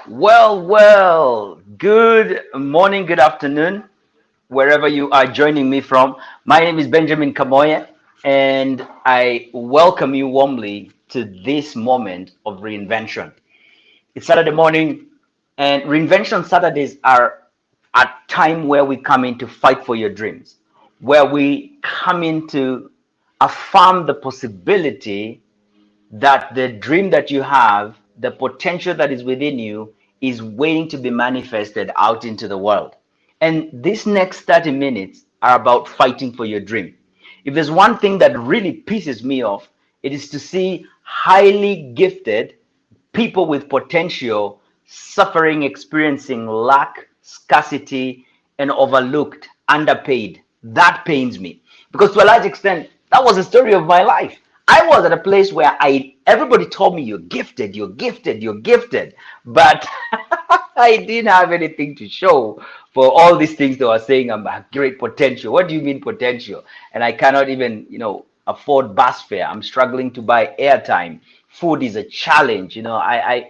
Good morning, good afternoon, wherever you are joining me from. My name is Benjamin 𝐻𝐭, and I welcome you warmly to this moment of reinvention. It's Saturday morning, and reinvention Saturdays are a time where we come in to fight for your dreams, where we come in to affirm the possibility that the dream that you have, the potential that is within you, is waiting to be manifested out into the world. And these next 30 minutes are about fighting for your dream. If there's one thing that really pisses me off, it is to see highly gifted people with potential suffering, experiencing lack, scarcity, and overlooked, underpaid. That pains me because to a large extent, that was the story of my life. I was at a place where everybody told me you're gifted, you're gifted, you're gifted, but I didn't have anything to show for all these things they were saying. I'm a great potential. What do you mean potential? And I cannot even, afford bus fare. I'm struggling to buy airtime. Food is a challenge. I'm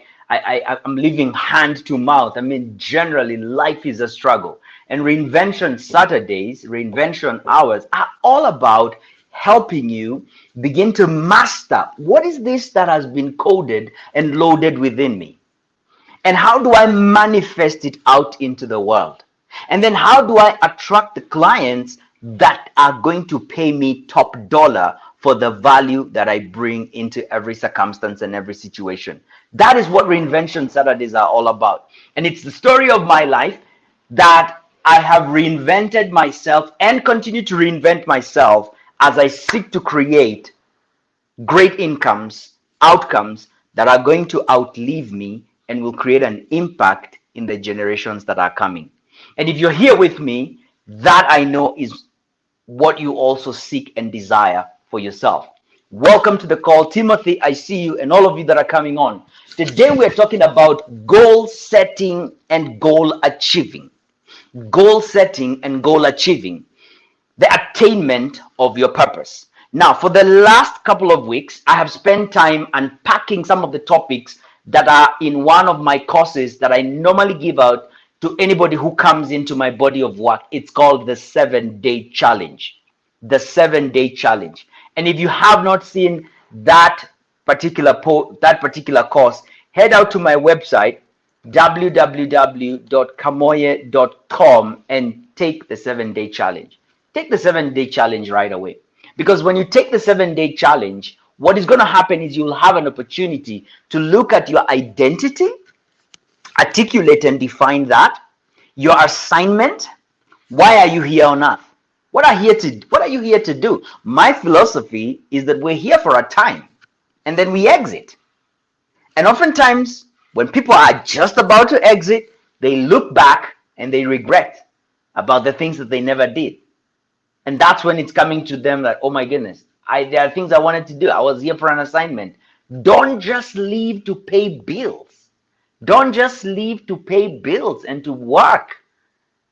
living hand to mouth. I mean, generally, life is a struggle. And reinvention Saturdays, reinvention hours are all about helping you begin to master what is this that has been coded and loaded within me. And how do I manifest it out into the world? And then how do I attract the clients that are going to pay me top dollar for the value that I bring into every circumstance and every situation? That is what Reinvention Saturdays are all about. And it's the story of my life that I have reinvented myself and continue to reinvent myself as I seek to create great outcomes that are going to outlive me and will create an impact in the generations that are coming. And if you're here with me, that I know is what you also seek and desire for yourself. Welcome to the call. Timothy, I see you, and all of you that are coming on. Today we're talking about goal setting and goal achieving. Goal setting and goal achieving. The attainment of your purpose. Now, for the last couple of weeks, I have spent time unpacking some of the topics that are in one of my courses that I normally give out to anybody who comes into my body of work. It's called the 7-Day Challenge. The 7-Day Challenge. And if you have not seen that particular course, head out to my website, www.𝐻𝐭.com, and take the 7-Day Challenge. Take the 7-Day Challenge right away. Because when you take the 7-Day Challenge, what is going to happen is you'll have an opportunity to look at your identity, articulate and define that, your assignment. Why are you here on earth? What are you here to do? My philosophy is that we're here for a time and then we exit. And oftentimes when people are just about to exit, they look back and they regret about the things that they never did. And that's when it's coming to them that, oh my goodness, there are things I wanted to do. I was here for an assignment. Don't just leave to pay bills. Don't just leave to pay bills and to work.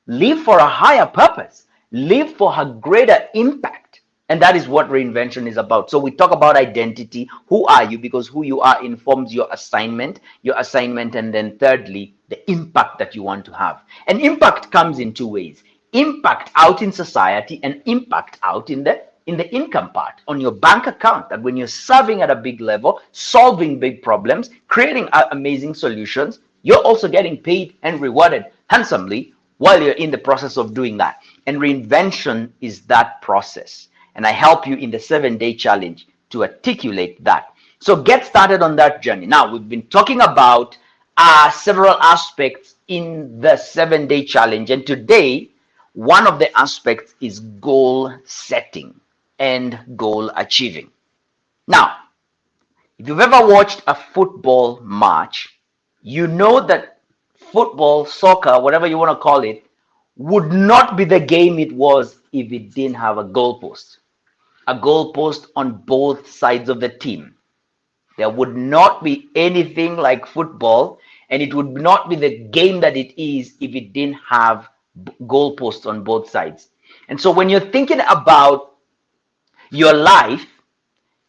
Live for a higher purpose. Live for a greater impact. And that is what reinvention is about. So we talk about identity. Who are you? Because who you are informs your assignment, and then thirdly, the impact that you want to have. And impact comes in two ways. Impact out in society and impact out in the income part on your bank account, that when you're serving at a big level, solving big problems, creating amazing solutions, you're also getting paid and rewarded handsomely while you're in the process of doing that. And reinvention is that process. And I help you in the 7-Day Challenge to articulate that. So get started on that journey. Now, we've been talking about several aspects in the 7-Day Challenge. And today, one of the aspects is goal setting and goal achieving. Now, if you've ever watched a football match, you know that football, soccer, whatever you want to call it, would not be the game it was if it didn't have a goalpost. A goalpost on both sides of the team. There would not be anything like football, and it would not be the game that it is if it didn't have goalposts on both sides. And so when you're thinking about your life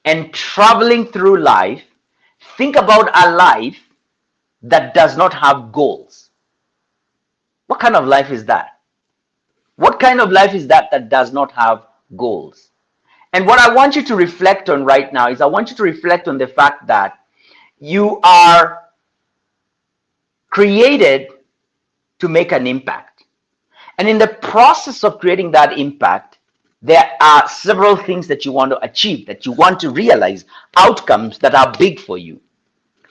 and traveling through life, think about a life that does not have goals? What kind of life is that? What kind of life is that that does not have goals? And what I want you to reflect on right now is I want you to reflect on the fact that you are created to make an impact. And in the process of creating that impact, there are several things that you want to achieve, that you want to realize, outcomes that are big for you.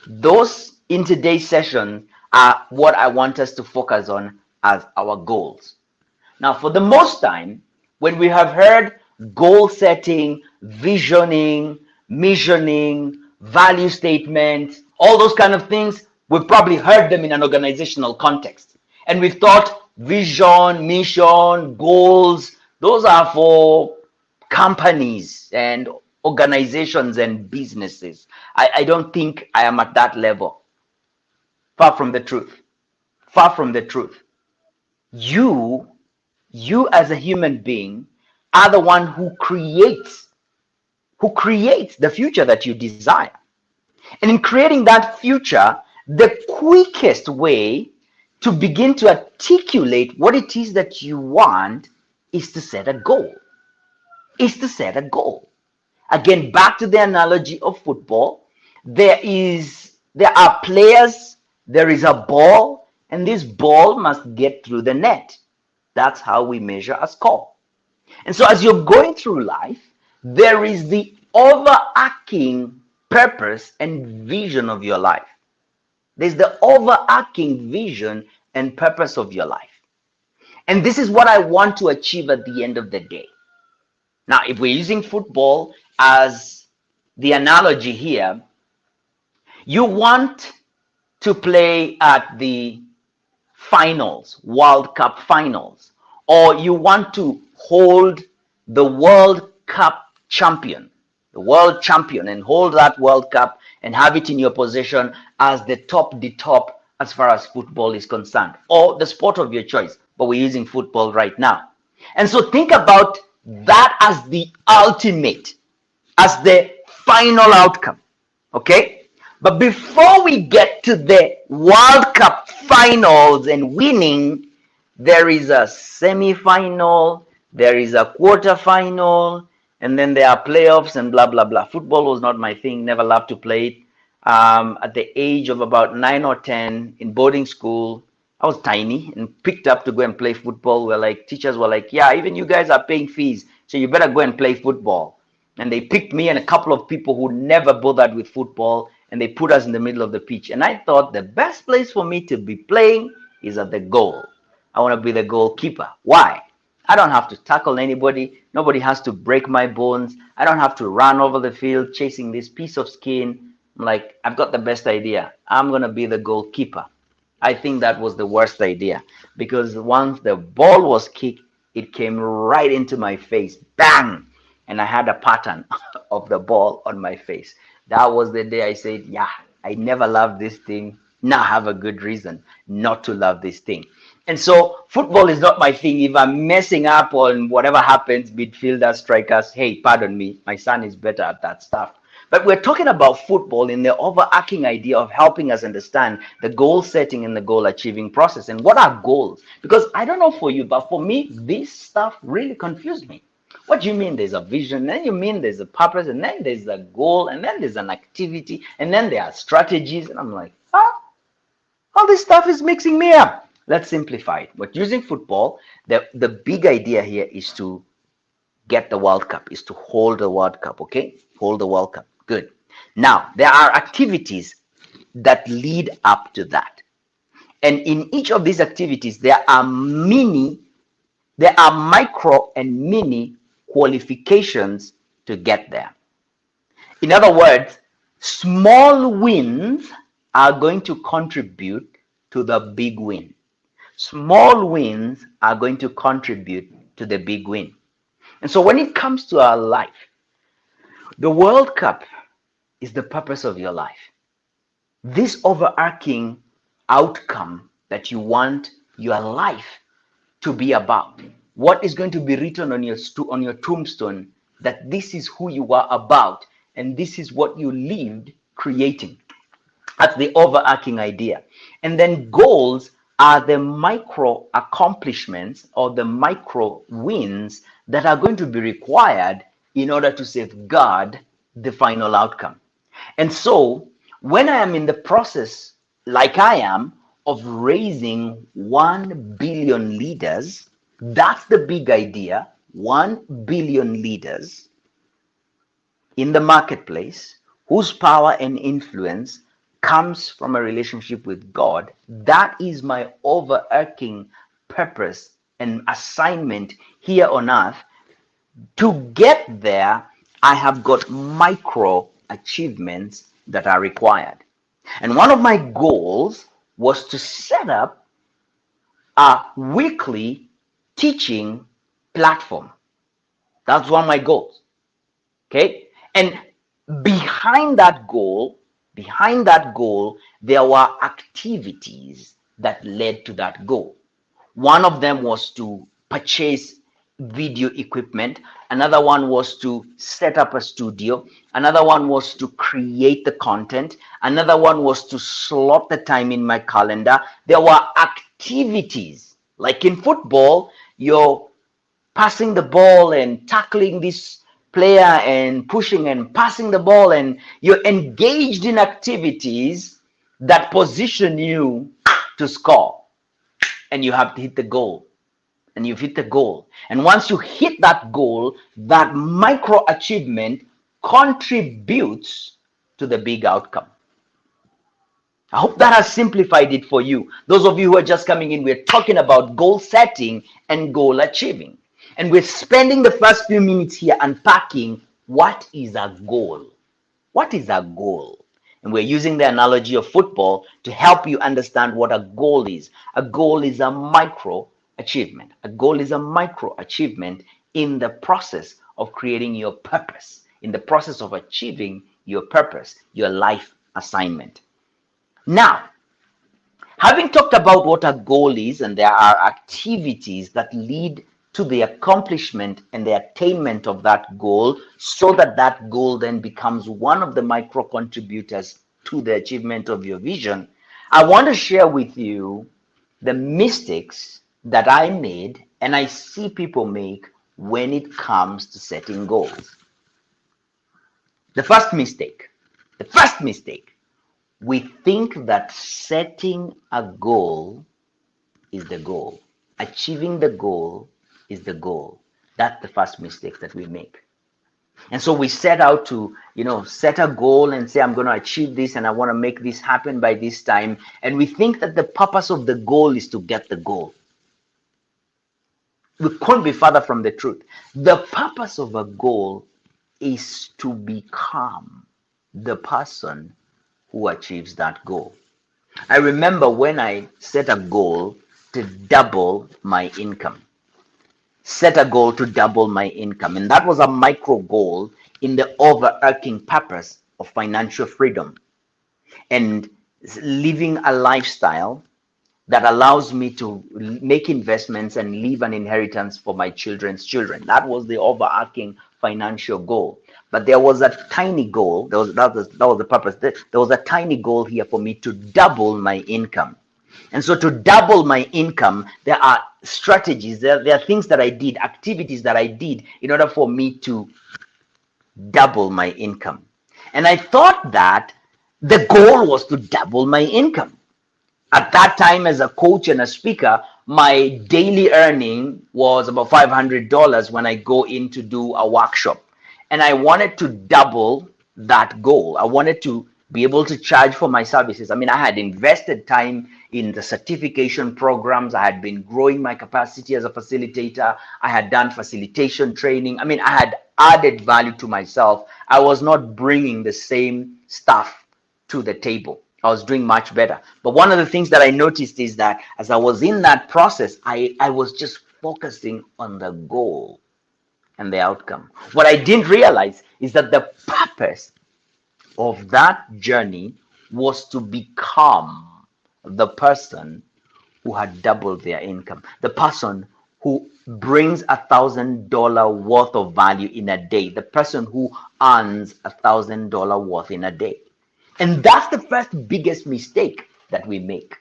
Those in today's session are what I want us to focus on as our goals. Now, for the most time, when we have heard goal setting, visioning, missioning, value statements, all those kind of things, we've probably heard them in an organizational context. And we've thought vision, mission, goals, those are for companies and organizations and businesses. I don't think I am at that level. Far from the truth. Far from the truth. You as a human being are the one who creates the future that you desire. And in creating that future, the quickest way to begin to articulate what it is that you want is to set a goal. Again, back to the analogy of football, there are players, there is a ball, and this ball must get through the net. That's how we measure a score. And so as you're going through life, there is the overarching purpose and vision of your life. There's the overarching vision and purpose of your life. And this is what I want to achieve at the end of the day. Now, if we're using football as the analogy here, you want to play at the finals, World Cup finals, or you want to hold the World Cup champion, and hold that World Cup and have it in your possession as the top as far as football is concerned, or the sport of your choice, but we're using football right now. And so think about that as the ultimate, as the final outcome, okay? But before we get to the World Cup finals and winning, there is a semi-final, there is a quarter-final, and then there are playoffs and blah, blah, blah. Football was not my thing, never loved to play it. At the age of about 9 or 10 in boarding school, I was tiny and picked up to go and play football. Teachers were like, yeah, even you guys are paying fees, so you better go and play football. And they picked me and a couple of people who never bothered with football, and they put us in the middle of the pitch. And I thought the best place for me to be playing is at the goal. I want to be the goalkeeper. Why? I don't have to tackle anybody. Nobody has to break my bones. I don't have to run over the field chasing this piece of skin. I'm like, I've got the best idea. I'm going to be the goalkeeper. I think that was the worst idea, because once the ball was kicked, it came right into my face. Bang! And I had a pattern of the ball on my face. That was the day I said, yeah, I never loved this thing. Now I have a good reason not to love this thing. And so football is not my thing. If I'm messing up on whatever happens, midfielders, strikers, hey, pardon me, my son is better at that stuff. But we're talking about football in the overarching idea of helping us understand the goal setting and the goal achieving process. And what are goals? Because I don't know for you, but for me, this stuff really confused me. What do you mean there's a vision? Then you mean there's a purpose, and then there's a goal, and then there's an activity, and then there are strategies. And I'm like, all this stuff is mixing me up. Let's simplify it. But using football, the big idea here is to get the World Cup, is to hold the World Cup, okay? Hold the World Cup. Good. Now, there are activities that lead up to that. And in each of these activities, there are micro and mini qualifications to get there. In other words, small wins are going to contribute to the big win. Small wins are going to contribute to the big win. And so when it comes to our life, the World Cup is the purpose of your life. This overarching outcome that you want your life to be about. What is going to be written on your tombstone, that this is who you are about and this is what you lived creating. That's the overarching idea. And then goals are the micro accomplishments or the micro wins that are going to be required in order to safeguard the final outcome. And so when I am in the process, like I am, of raising 1 billion leaders, that's the big idea. 1 billion leaders in the marketplace whose power and influence comes from a relationship with God. That is my overarching purpose and assignment here on earth. To get there, I have got micro achievements that are required. And one of my goals was to set up a weekly teaching platform. That's one of my goals. Okay. And behind that goal, there were activities that led to that goal. One of them was to purchase video equipment. Another one was to set up a studio. Another one was to create the content. Another one was to slot the time in my calendar. There were activities. Like in football, you're passing the ball and tackling this player and pushing and passing the ball, and you're engaged in activities that position you to score, and you have to hit the goal. And you've hit the goal. And once you hit that goal, that micro achievement contributes to the big outcome. I hope that has simplified it for you. Those of you who are just coming in, we're talking about goal setting and goal achieving. And we're spending the first few minutes here unpacking what is a goal. What is a goal? And we're using the analogy of football to help you understand what a goal is. A goal is a micro achievement. A goal is a micro achievement in the process of creating your purpose, in the process of achieving your purpose, your life assignment. Now, having talked about what a goal is, and there are activities that lead to the accomplishment and the attainment of that goal, so that that goal then becomes one of the micro contributors to the achievement of your vision, I want to share with you the mistakes that I made and I see people make when it comes to setting goals. The first mistake, we think that setting a goal is the goal. Achieving the goal is the goal. That's the first mistake that we make. And so we set out to, set a goal and say, I'm going to achieve this and I want to make this happen by this time. And we think that the purpose of the goal is to get the goal. We couldn't be further from the truth. The purpose of a goal is to become the person who achieves that goal. I remember when I set a goal to double my income. And that was a micro goal in the overarching purpose of financial freedom and living a lifestyle that allows me to make investments and leave an inheritance for my children's children. That was the overarching financial goal. But there was a tiny goal. That was the purpose. There was a tiny goal here for me to double my income. And so to double my income, there are strategies, there are things that I did, activities that I did in order for me to double my income. And I thought that the goal was to double my income. At that time, as a coach and a speaker, my daily earning was about $500 when I go in to do a workshop. And I wanted to double that goal. I wanted to be able to charge for my services. I mean, I had invested time in the certification programs. I had been growing my capacity as a facilitator. I had done facilitation training. I mean, I had added value to myself. I was not bringing the same stuff to the table. I was doing much better. But one of the things that I noticed is that as I was in that process, I was just focusing on the goal and the outcome. What I didn't realize is that the purpose of that journey was to become the person who had doubled their income, the person who brings $1,000 worth of value in a day, the person who earns $1,000 worth in a day. And that's the first biggest mistake that we make.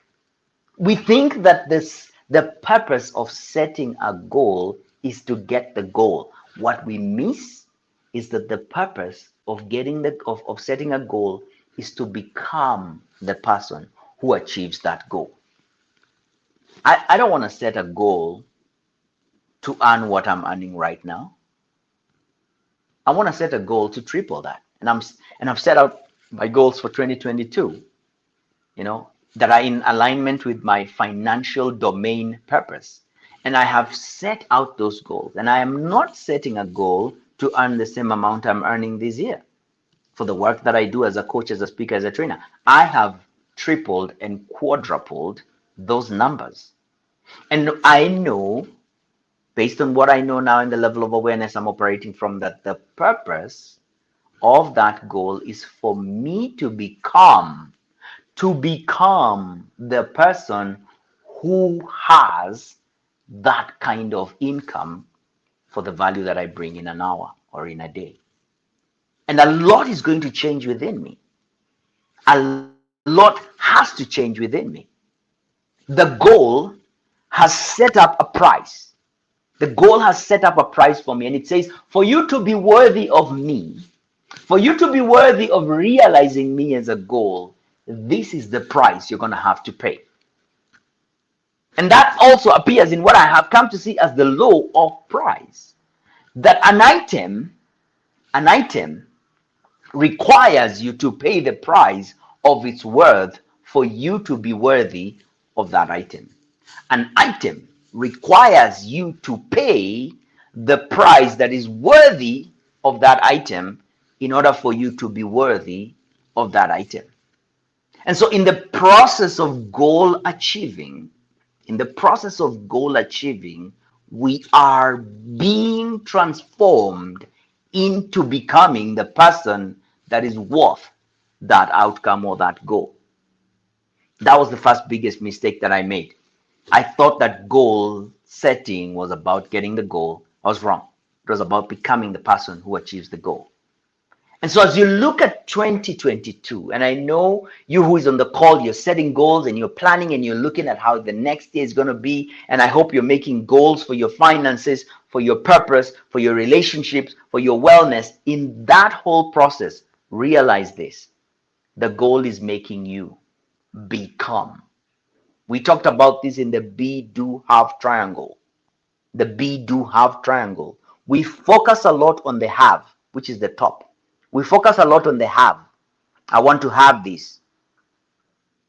We think that the purpose of setting a goal is to get the goal. What we miss is that the purpose of getting of setting a goal is to become the person who achieves that goal. I don't want to set a goal to earn what I'm earning right now. I want to set a goal to triple that. And I've set out my goals for 2022, that are in alignment with my financial domain purpose. And I have set out those goals. And I am not setting a goal to earn the same amount I'm earning this year for the work that I do as a coach, as a speaker, as a trainer. I have tripled and quadrupled those numbers. And I know, based on what I know now in the level of awareness I'm operating from, that the purpose of that goal is for me to become the person who has that kind of income for the value that I bring in an hour or in a day. And a lot is going to change within me. A lot has to change within me. The goal has set up a price. The goal has set up a price for me. And it says, for you to be worthy of me, for you to be worthy of realizing me as a goal, this is the price you're going to have to pay. And that also appears in what I have come to see as the law of price. That an item requires you to pay the price of its worth for you to be worthy of that item. An item requires you to pay the price that is worthy of that item in order for you to be worthy of that item. And so in the process of goal achieving, we are being transformed into becoming the person that is worth that outcome or that goal. That was the first biggest mistake that I made. I thought that goal setting was about getting the goal. I was wrong. It was about becoming the person who achieves the goal. And so as you look at 2022, and I know you who is on the call, you're setting goals and you're planning and you're looking at how the next year is going to be. And I hope you're making goals for your finances, for your purpose, for your relationships, for your wellness. In that whole process, realize this: the goal is making you become. We talked about this in the be, do, have triangle. The be, do, have triangle. We focus a lot on the have, which is the top. We focus a lot on the have. I want to have this.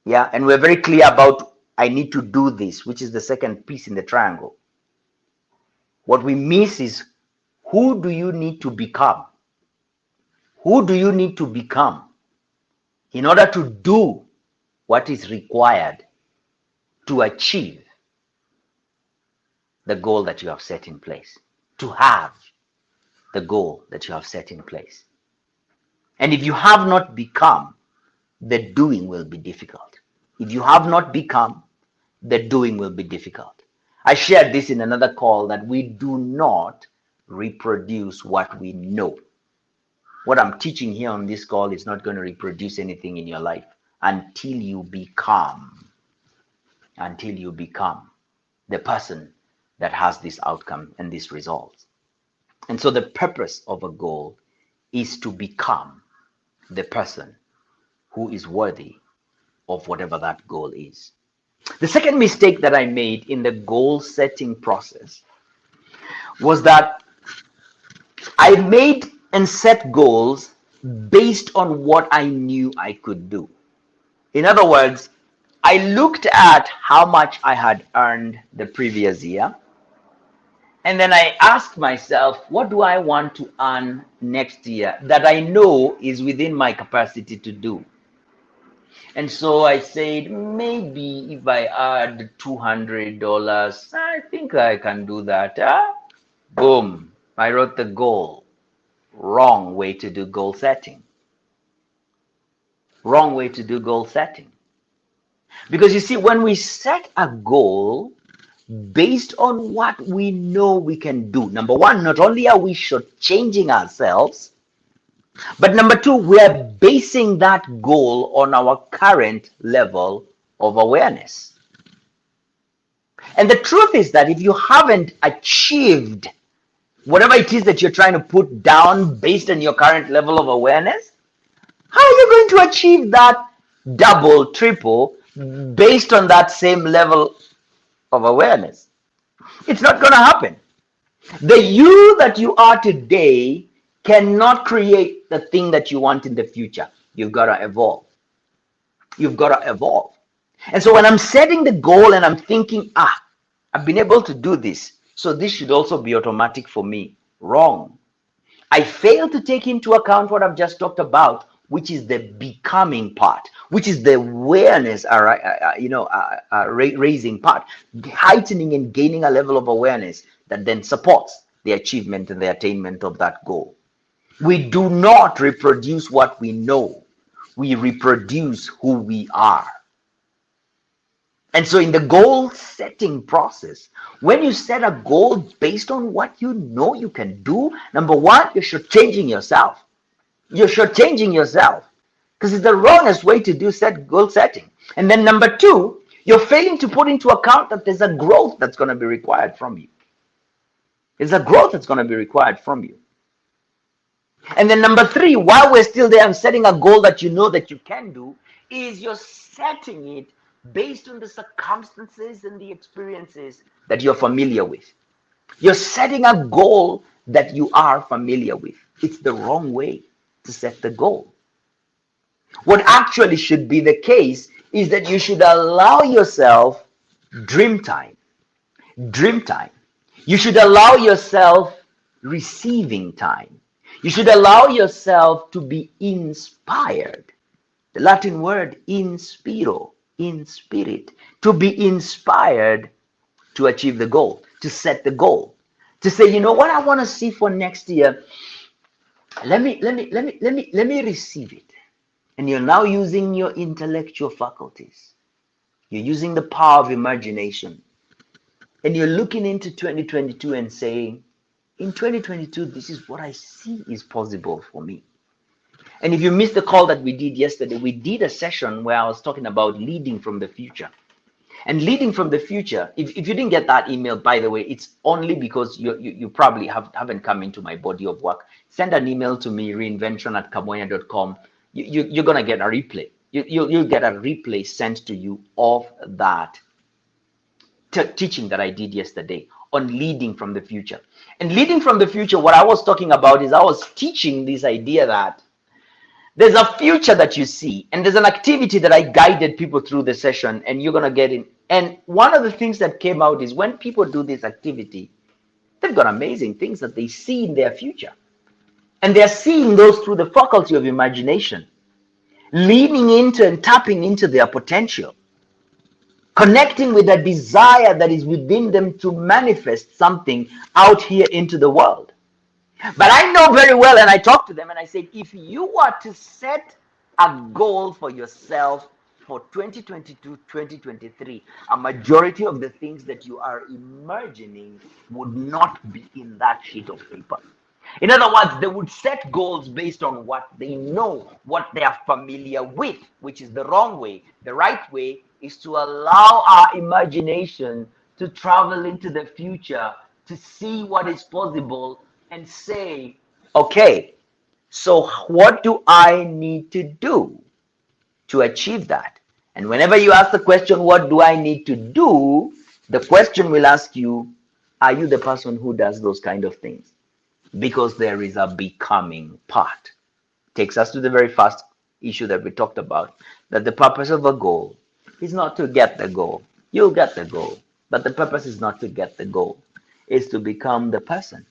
Yeah, and we're very clear about I need to do this, which is the second piece in the triangle. What we miss is, who do you need to become? Who do you need to become in order to do what is required to achieve the goal that you have set in place, to have the goal that you have set in place? And if you have not become, the doing will be difficult. If you have not become, the doing will be difficult. I shared this in another call, that we do not reproduce what we know. What I'm teaching here on this call is not going to reproduce anything in your life until you become the person that has this outcome and these results. And so the purpose of a goal is to become the person who is worthy of whatever that goal is. The second mistake that I made in the goal setting process was that I made and set goals based on what I knew I could do. In other words, I looked at how much I had earned the previous year, and then I asked myself, what do I want to earn next year that I know is within my capacity to do? And so I said, maybe if I add $200, I think I can do that. Boom, I wrote the goal. Wrong way to do goal setting. Wrong way to do goal setting. Because you see, when we set a goal based on what we know we can do, number one, not only are we shortchanging ourselves, But number two, we are basing that goal on our current level of awareness. And the truth is that if you haven't achieved whatever it is that you're trying to put down based on your current level of awareness, how are you going to achieve that double, triple based on that same level of awareness? It's not going to happen. The you that you are today cannot create the thing that you want in the future. You've got to evolve. You've got to evolve. And so when I'm setting the goal and I'm thinking, I've been able to do this, so this should also be automatic for me. Wrong. I fail to take into account what I've just talked about, which is the becoming part, which is the awareness, raising part, heightening and gaining a level of awareness that then supports the achievement and the attainment of that goal. We do not reproduce what we know. We reproduce who we are. And so in the goal setting process, when you set a goal based on what you know you can do, number one, you're shortchanging yourself. You're shortchanging yourself because it's the wrongest way to do goal setting. And then number two, you're failing to put into account that there's a growth that's going to be required from you. There's a growth that's going to be required from you. And then number three, while we're still there and setting a goal that you know that you can do, is you're setting it based on the circumstances and the experiences that you're familiar with. You're setting a goal that you are familiar with. It's the wrong way to set the goal. What actually should be the case is that you should allow yourself dream time. Dream time. You should allow yourself receiving time. You should allow yourself to be inspired. The Latin word inspiro, in spirit, to be inspired to achieve the goal, to set the goal, to say, you know what I want to see for next year. Let me receive it. And you're now using your intellectual faculties. You're using the power of imagination. And you're looking into 2022 and saying, in 2022, this is what I see is possible for me. And if you missed the call that we did yesterday, we did a session where I was talking about leading from the future. And leading from the future, if you didn't get that email, by the way, it's only because you probably haven't come into my body of work. Send an email to me, reinvention@𝐻𝐭.com. You're going to get a replay. You'll get a replay sent to you of that teaching that I did yesterday on leading from the future. And leading from the future, what I was talking about is I was teaching this idea that there's a future that you see, and there's an activity that I guided people through the session, and you're going to get in. And one of the things that came out is when people do this activity, they've got amazing things that they see in their future. And they're seeing those through the faculty of imagination, leaning into and tapping into their potential, connecting with a desire that is within them to manifest something out here into the world. But I know very well, and I talked to them and I said, if you were to set a goal for yourself for 2022, 2023, a majority of the things that you are imagining would not be in that sheet of paper. In other words, they would set goals based on what they know, what they are familiar with, which is the wrong way. The right way is to allow our imagination to travel into the future, to see what is possible, and say, okay, so what do I need to do to achieve that? And whenever you ask the question, what do I need to do? The question will ask you, are you the person who does those kind of things? Because there is a becoming part. Takes us to the very first issue that we talked about, that the purpose of a goal is not to get the goal. You'll get the goal, but the purpose is not to get the goal. It's to become the person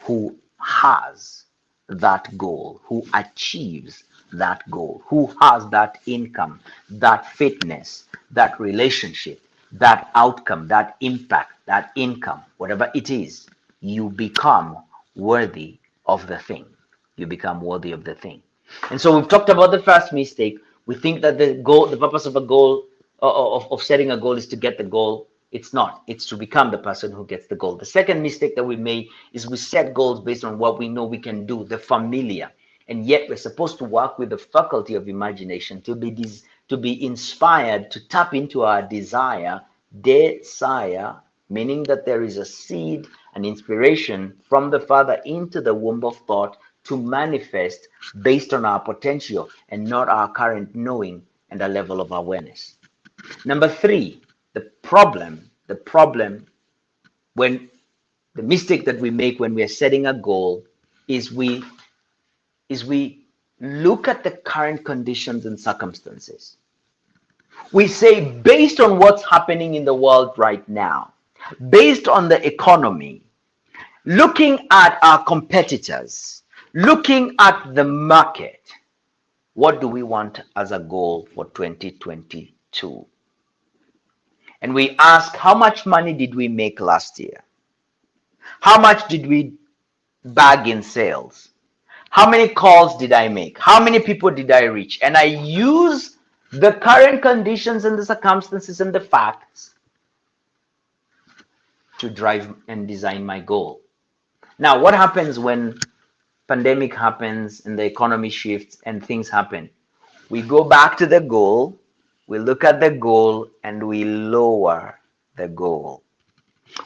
who has that goal, who achieves that goal, who has that income, that fitness, that relationship, that outcome, that impact, that income, whatever it is, you become worthy of the thing. You become worthy of the thing. And so we've talked about the first mistake. We think that the purpose of a goal, of setting a goal is to get the goal. It's not. It's to become the person who gets the goal. The second mistake that we make is we set goals based on what we know we can do, the familiar. And yet we're supposed to work with the faculty of imagination to be inspired, to tap into our desire, meaning that there is a seed, an inspiration from the Father into the womb of thought to manifest based on our potential and not our current knowing and a level of awareness. Number three, the problem when the mistake that we make when we are setting a goal is we look at the current conditions and circumstances. We say, based on what's happening in the world right now, based on the economy, looking at our competitors, looking at the market, what do we want as a goal for 2022? And we ask, how much money did we make last year? How much did we bag in sales? How many calls did I make? How many people did I reach? And I use the current conditions and the circumstances and the facts to drive and design my goal. Now, what happens when pandemic happens and the economy shifts and things happen? We go back to the goal, we look at the goal, and we lower the goal.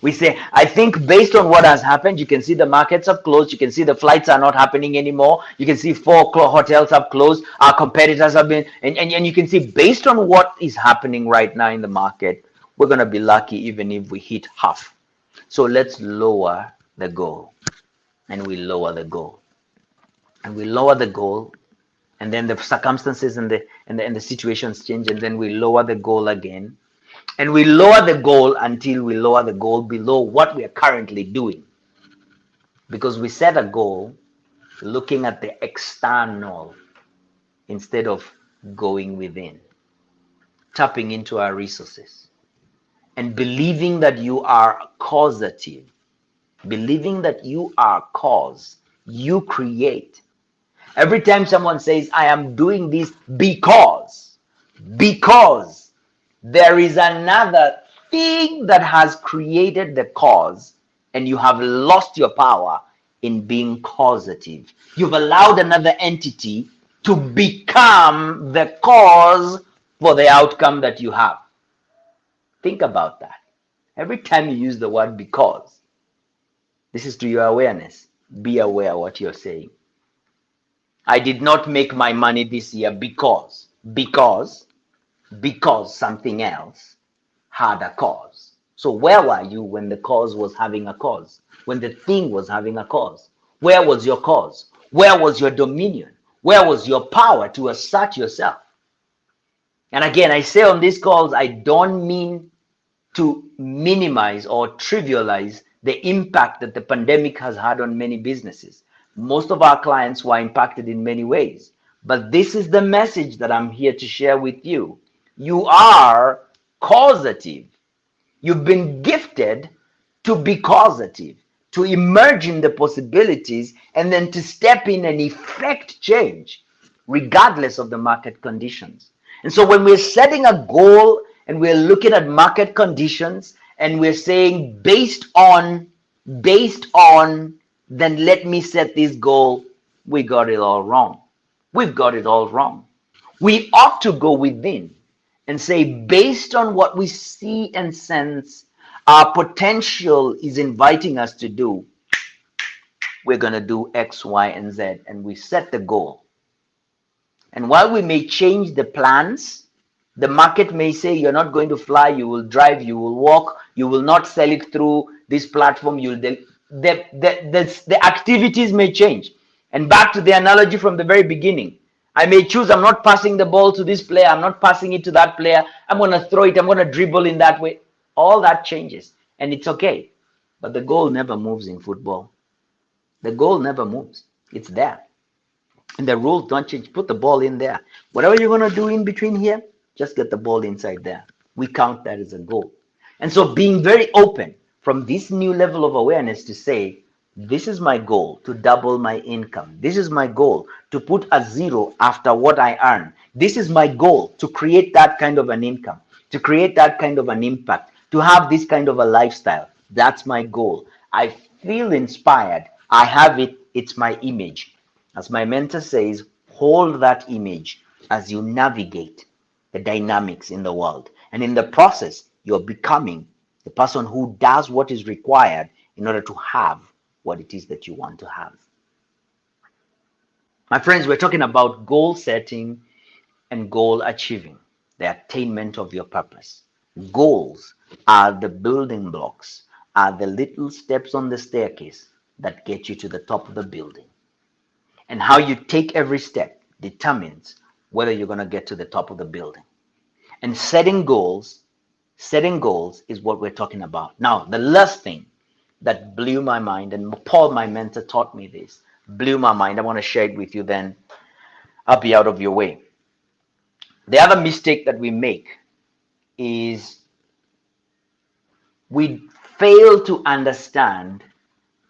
We say, I think based on what has happened, you can see the markets have closed, you can see the flights are not happening anymore, you can see 4 hotels have closed, our competitors have been, and you can see based on what is happening right now in the market, we're going to be lucky even if we hit half. So let's lower the goal. And we lower the goal. And we lower the goal, and then the circumstances and the situations change, and then we lower the goal again. And we lower the goal until we lower the goal below what we are currently doing. Because we set a goal looking at the external instead of going within. Tapping into our resources. And believing that you are causative. Believing that you are cause. You create. Every time someone says, I am doing this because there is another thing that has created the cause, and you have lost your power in being causative. You've allowed another entity to become the cause for the outcome that you have. Think about that. Every time you use the word because, this is to your awareness. Be aware what you're saying. I did not make my money this year because something else had a cause. So where were you when the cause was having a cause? When the thing was having a cause? Where was your cause? Where was your dominion? Where was your power to assert yourself? And again, I say on these calls, I don't mean to minimize or trivialize the impact that the pandemic has had on many businesses. Most of our clients were impacted in many ways. But this is the message that I'm here to share with you. You are causative. You've been gifted to be causative, to emerge in the possibilities, and then to step in and effect change, regardless of the market conditions. And so when we're setting a goal and we're looking at market conditions and we're saying based on, then let me set this goal, we got it all wrong. We've got it all wrong. We ought to go within and say, based on what we see and sense our potential is inviting us to do, we're going to do X, Y, and Z. And we set the goal. And while we may change the plans, the market may say you're not going to fly, you will drive, you will walk, you will not sell it through this platform. The activities may change. And back to the analogy from the very beginning, I may choose, I'm not passing the ball to this player, I'm not passing it to that player, I'm going to throw it, I'm going to dribble in that way. All that changes, and it's okay. But the goal never moves in football. The goal never moves. It's there. And the rules don't change. Put the ball in there. Whatever you're going to do in between here, just get the ball inside there. We count that as a goal. And so being very open from this new level of awareness to say, this is my goal to double my income. This is my goal to put a zero after what I earn. This is my goal to create that kind of an income, to create that kind of an impact, to have this kind of a lifestyle. That's my goal. I feel inspired. I have it. It's my image. As my mentor says, hold that image as you navigate the dynamics in the world. And in the process, you're becoming the person who does what is required in order to have what it is that you want to have. My friends, we're talking about goal setting and goal achieving, the attainment of your purpose. Goals are the building blocks, are the little steps on the staircase that get you to the top of the building. And how you take every step determines whether you're going to get to the top of the building. And setting goals is what we're talking about. Now, the last thing that blew my mind, and Paul, my mentor, taught me this, blew my mind. I want to share it with you, then I'll be out of your way. The other mistake that we make is we fail to understand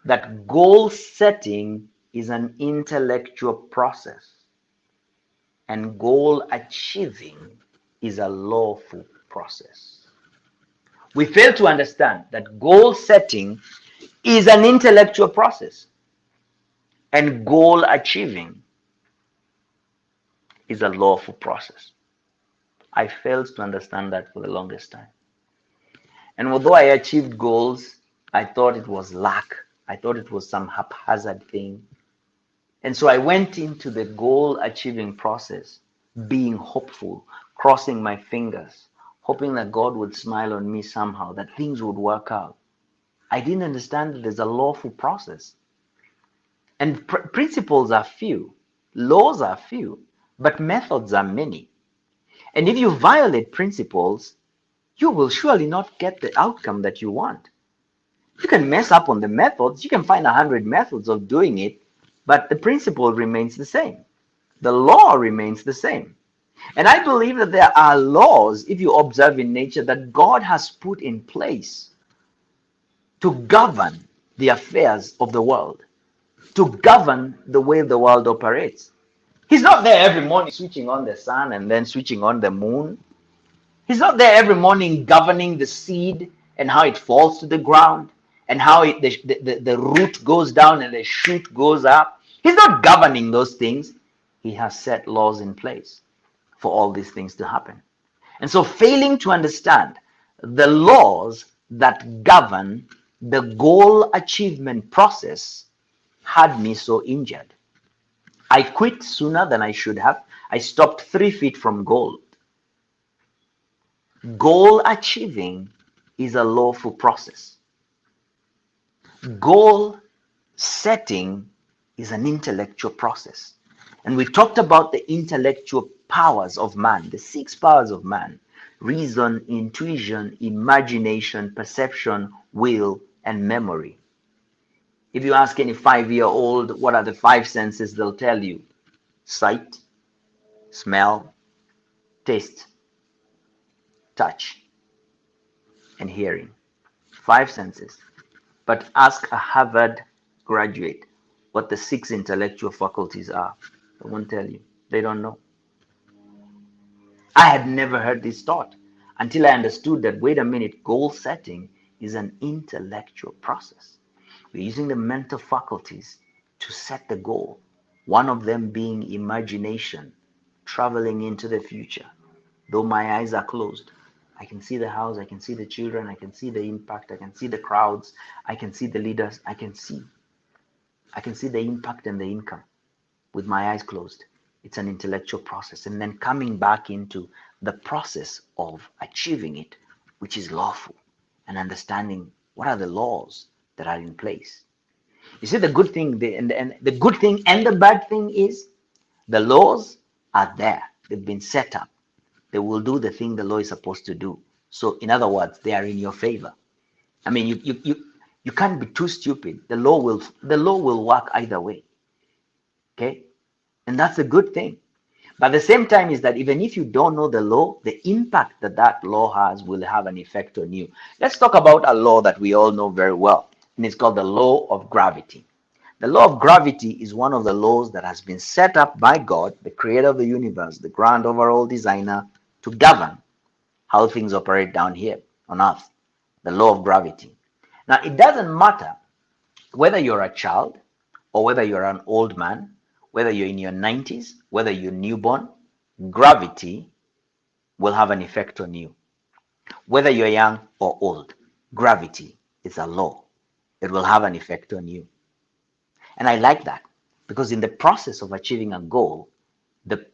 that goal setting is an intellectual process and goal achieving is a lawful process. We fail to understand that goal setting is an intellectual process and goal achieving is a lawful process. I failed to understand that for the longest time. And although I achieved goals, I thought it was luck. I thought it was some haphazard thing. And so I went into the goal achieving process being hopeful, crossing my fingers, hoping that God would smile on me somehow, that things would work out. I didn't understand that there's a lawful process. And principles are few, laws are few, but methods are many. And if you violate principles, you will surely not get the outcome that you want. You can mess up on the methods, you can find 100 methods of doing it, but the principle remains the same. The law remains the same. And I believe that there are laws, if you observe in nature, that God has put in place to govern the affairs of the world, to govern the way the world operates. He's not there every morning switching on the sun and then switching on the moon. He's not there every morning governing the seed and how it falls to the ground and how the root goes down and the shoot goes up. He's not governing those things. He has set laws in place for all these things to happen. And so failing to understand the laws that govern the goal achievement process had me so injured. I quit sooner than I should have. I stopped 3 feet from goal. Goal achieving is a lawful process. Goal setting is an intellectual process. And we talked about the intellectual powers of man, the 6 powers of man: reason, intuition, imagination, perception, will, and memory. If you ask any 5-year-old what are the 5 senses, they'll tell you sight, smell, taste, touch, and hearing. 5 senses. But ask a Harvard graduate what the 6 intellectual faculties are. They won't tell you. They don't know. I had never heard this taught until I understood that, wait a minute, goal setting is an intellectual process. We're using the mental faculties to set the goal. One of them being imagination, traveling into the future. Though my eyes are closed, I can see the house, I can see the children, I can see the impact, I can see the crowds, I can see the leaders, I can see the impact and the income with my eyes closed. It's an intellectual process. And then coming back into the process of achieving it, which is lawful, and understanding what are the laws that are in place. You see, the good thing, the good thing and the bad thing is the laws are there. They've been set up. They will do the thing the law is supposed to do. So in other words, they are in your favor. I mean, you can't be too stupid. The law will work either way. Okay? And that's a good thing. But at the same time is that even if you don't know the law, the impact that that law has will have an effect on you. Let's talk about a law that we all know very well, and it's called the law of gravity. The law of gravity is one of the laws that has been set up by God, the creator of the universe, the grand overall designer, to govern how things operate down here on earth. the law of gravity. Now, it doesn't matter whether you're a child or whether you're an old man, whether you're in your 90s, whether you're newborn, gravity will have an effect on you. Whether you're young or old, gravity is a law. It will have an effect on you. And I like that because in the process of achieving a goal, the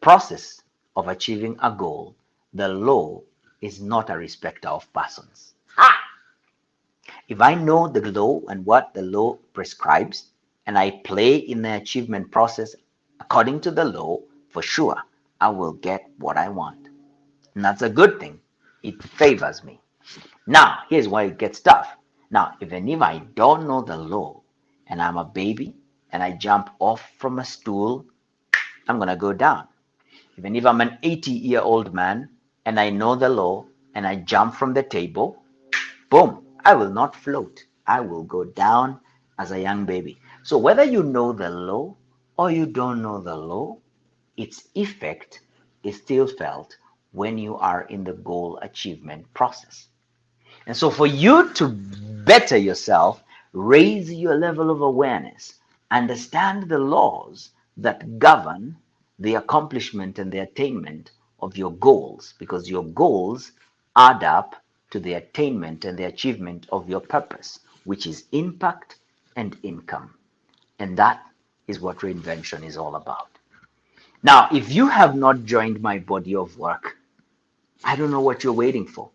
law is not a respecter of persons. If I know the law and what the law prescribes, and I play in the achievement process according to the law, for sure, I will get what I want. And that's a good thing. It favors me. Now, here's why it gets tough. Now, even if I don't know the law and I'm a baby and I jump off from a stool, I'm going to go down. Even if I'm an 80-year-old man and I know the law and I jump from the table, boom, I will not float. I will go down as a young baby. So whether you know the law or you don't know the law, its effect is still felt when you are in the goal achievement process. And so for you to better yourself, raise your level of awareness, understand the laws that govern the accomplishment and the attainment of your goals, because your goals add up to the attainment and the achievement of your purpose, which is impact and income. And that is what reinvention is all about. Now, if you have not joined my body of work, I don't know what you're waiting for.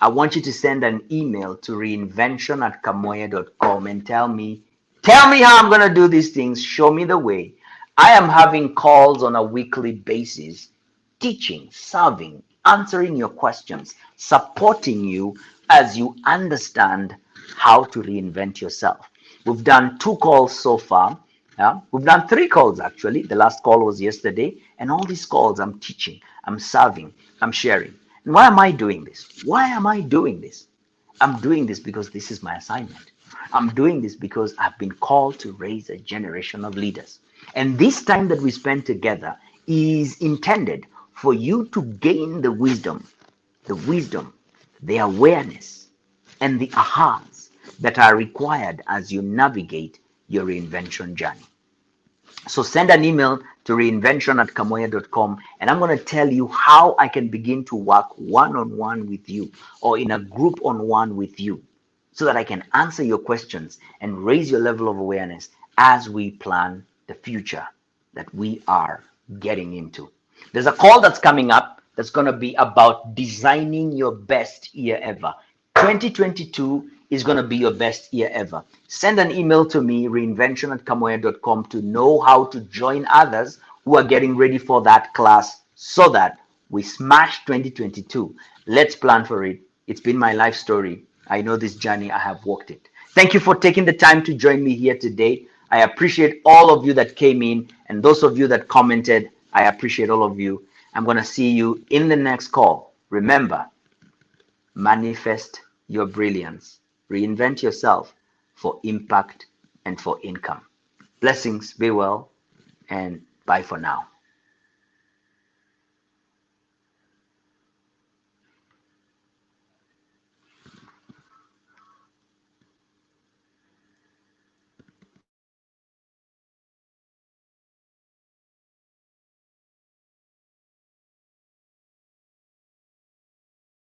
I want you to send an email to reinvention@𝐻𝐭 and tell me how I'm going to do these things. Show me the way. I am having calls on a weekly basis, teaching, serving, answering your questions, supporting you as you understand how to reinvent yourself. We've done 2 calls so far. We've done 3 calls actually. The last call was yesterday. And all these calls I'm teaching, I'm serving, I'm sharing. And why am I doing this? Why am I doing this? I'm doing this because this is my assignment. I'm doing this because I've been called to raise a generation of leaders. And this time that we spend together is intended for you to gain the wisdom, the awareness, and the ahas that are required as you navigate your reinvention journey. So send an email to reinvention@𝐻𝐭 and I'm going to tell you how I can begin to work one-on-one with you or in a group on one with you so that I can answer your questions and raise your level of awareness as we plan the future that we are getting into. There's a call that's coming up that's going to be about designing your best year ever. 2022 is going to be your best year ever. Send an email to me, reinvention@𝐻𝐭, to know how to join others who are getting ready for that class so that we smash 2022. Let's plan for it. It's been my life story. I know this journey, I have walked it. Thank you for taking the time to join me here today. I appreciate all of you that came in and those of you that commented. I appreciate all of you. I'm going to see you in the next call. Remember, manifest your brilliance. Reinvent yourself for impact and for income. Blessings, be well, and bye for now.